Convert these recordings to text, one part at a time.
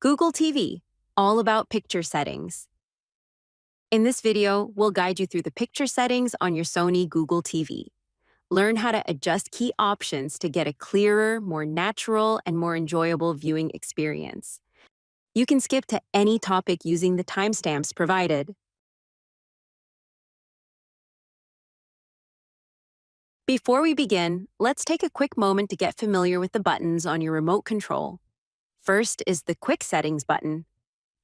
Google TV, all about picture settings. In this video, we'll guide you through the picture settings on your Sony Google TV. Learn how to adjust key options to get a clearer, more natural, and more enjoyable viewing experience. You can skip to any topic using the timestamps provided. Before we begin, let's take a quick moment to get familiar with the buttons on your remote control. First is the Quick Settings button.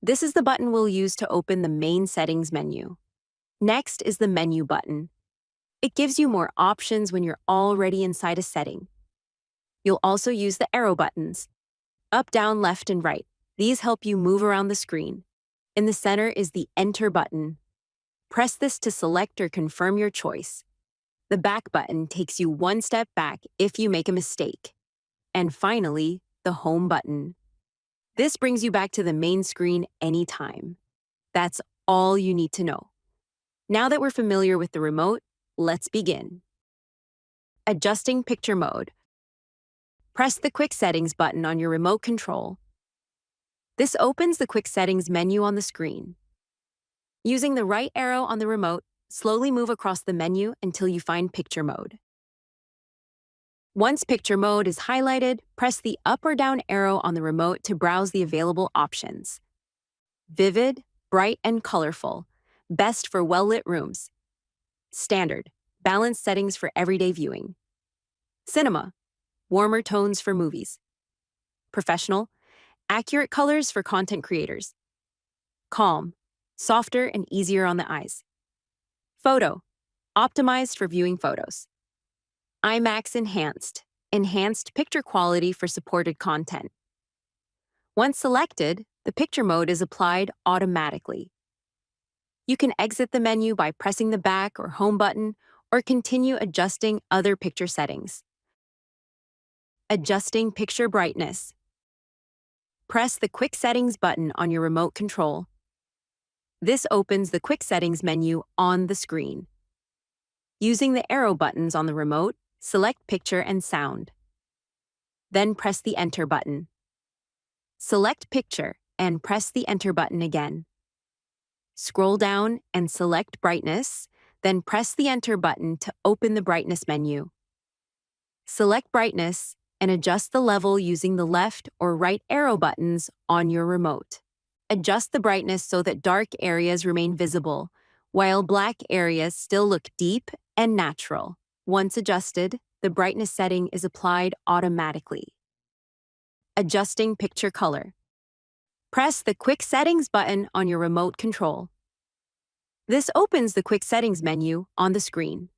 This is the button we'll use to open the main settings menu. Next is the Menu button. It gives you more options when you're already inside a setting. You'll also use the arrow buttons, up, down, left, and right. These help you move around the screen. In the center is the Enter button. Press this to select or confirm your choice. The Back button takes you one step back if you make a mistake. And finally, the Home button. This brings you back to the main screen anytime. That's all you need to know. Now that we're familiar with the remote, let's begin. Adjusting picture mode. Press the Quick Settings button on your remote control. This opens the Quick Settings menu on the screen. Using the right arrow on the remote, slowly move across the menu until you find Picture Mode. Once Picture Mode is highlighted, press the up or down arrow on the remote to browse the available options. Vivid, bright, and colorful, best for well-lit rooms. Standard, balanced settings for everyday viewing. Cinema, warmer tones for movies. Professional, accurate colors for content creators. Calm, softer and easier on the eyes. Photo, optimized for viewing photos. IMAX Enhanced, enhanced picture quality for supported content. Once selected, the picture mode is applied automatically. You can exit the menu by pressing the back or home button or continue adjusting other picture settings. Adjusting picture brightness. Press the Quick Settings button on your remote control. This opens the Quick Settings menu on the screen. Using the arrow buttons on the remote, select Picture and Sound. Then press the Enter button. Select Picture and press the Enter button again. Scroll down and select Brightness, then press the Enter button to open the Brightness menu. Select Brightness and adjust the level using the left or right arrow buttons on your remote. Adjust the brightness so that dark areas remain visible, while black areas still look deep and natural. Once adjusted, the brightness setting is applied automatically. Adjusting picture color. Press the Quick Settings button on your remote control. This opens the Quick Settings menu on the screen.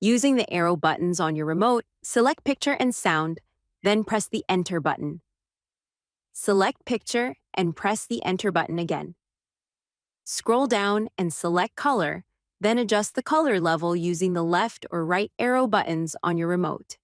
Using the arrow buttons on your remote, select Picture and Sound, then press the Enter button. Select Picture and press the Enter button again. Scroll down and select Color, then adjust the color level using the left or right arrow buttons on your remote.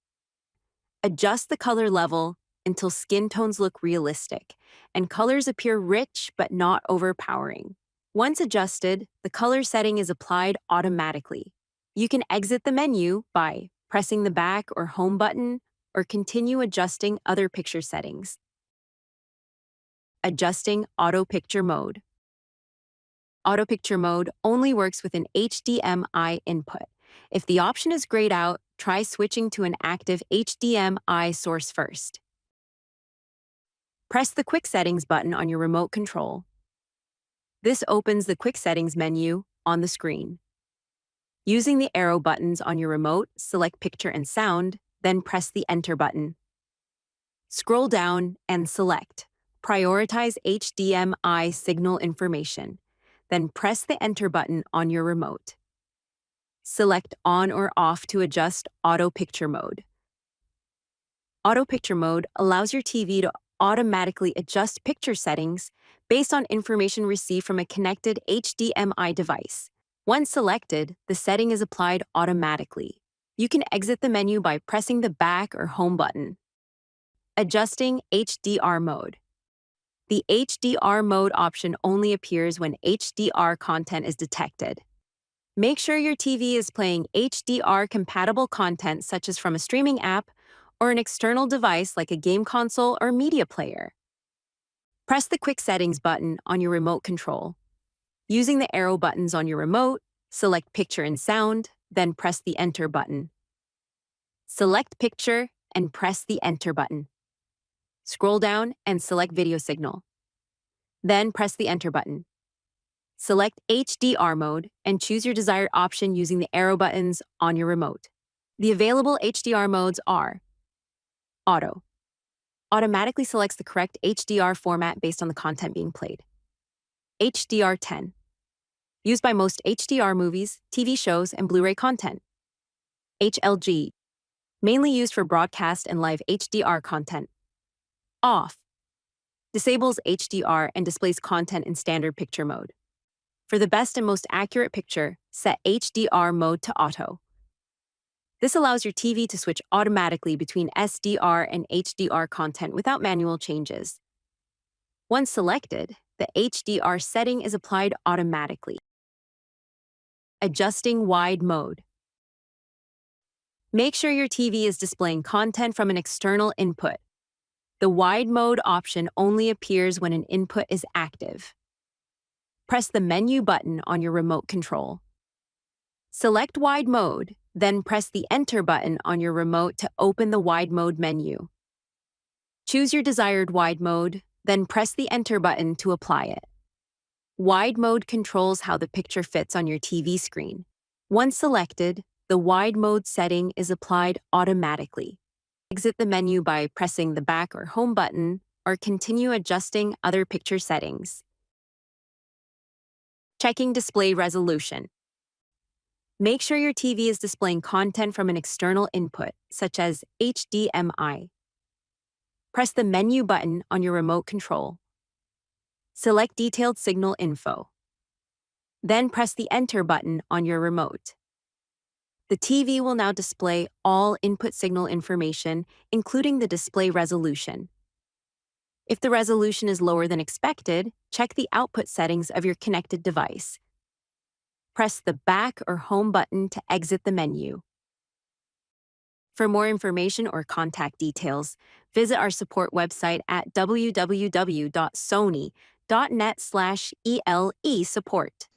Adjust the color level until skin tones look realistic and colors appear rich but not overpowering. Once adjusted, the color setting is applied automatically. You can exit the menu by pressing the back or home button or continue adjusting other picture settings. Adjusting Auto Picture Mode. Auto Picture Mode only works with an HDMI input. If the option is grayed out, try switching to an active HDMI source first. Press the Quick Settings button on your remote control. This opens the Quick Settings menu on the screen. Using the arrow buttons on your remote, select Picture and Sound, then press the Enter button. Scroll down and select Prioritize HDMI signal information, then press the Enter button on your remote. Select On or Off to adjust Auto Picture Mode. Auto Picture Mode allows your TV to automatically adjust picture settings based on information received from a connected HDMI device. Once selected, the setting is applied automatically. You can exit the menu by pressing the back or home button. Adjusting HDR mode. The HDR mode option only appears when HDR content is detected. Make sure your TV is playing HDR-compatible content such as from a streaming app or an external device like a game console or media player. Press the Quick Settings button on your remote control. Using the arrow buttons on your remote, select Picture and Sound, then press the Enter button. Select Picture and press the Enter button. Scroll down and select Video Signal. Then press the Enter button. Select HDR mode and choose your desired option using the arrow buttons on your remote. The available HDR modes are Auto. Automatically selects the correct HDR format based on the content being played. HDR10. Used by most HDR movies, TV shows, and Blu-ray content. HLG. Mainly used for broadcast and live HDR content. Off. Disables HDR and displays content in standard picture mode. For the best and most accurate picture, set HDR mode to Auto. This allows your TV to switch automatically between SDR and HDR content without manual changes. Once selected, the HDR setting is applied automatically. Adjusting wide mode. Make sure your TV is displaying content from an external input. The wide mode option only appears when an input is active. Press the menu button on your remote control. Select wide mode, then press the Enter button on your remote to open the wide mode menu. Choose your desired wide mode, then press the Enter button to apply it. Wide mode controls how the picture fits on your TV screen. Once selected, the wide mode setting is applied automatically. Exit the menu by pressing the back or home button, or continue adjusting other picture settings. Checking display resolution. Make sure your TV is displaying content from an external input, such as HDMI. Press the menu button on your remote control. Select Detailed Signal Info. Then press the Enter button on your remote. The TV will now display all input signal information, including the display resolution. If the resolution is lower than expected, check the output settings of your connected device. Press the back or home button to exit the menu. For more information or contact details, visit our support website at www.sony.net/ele support.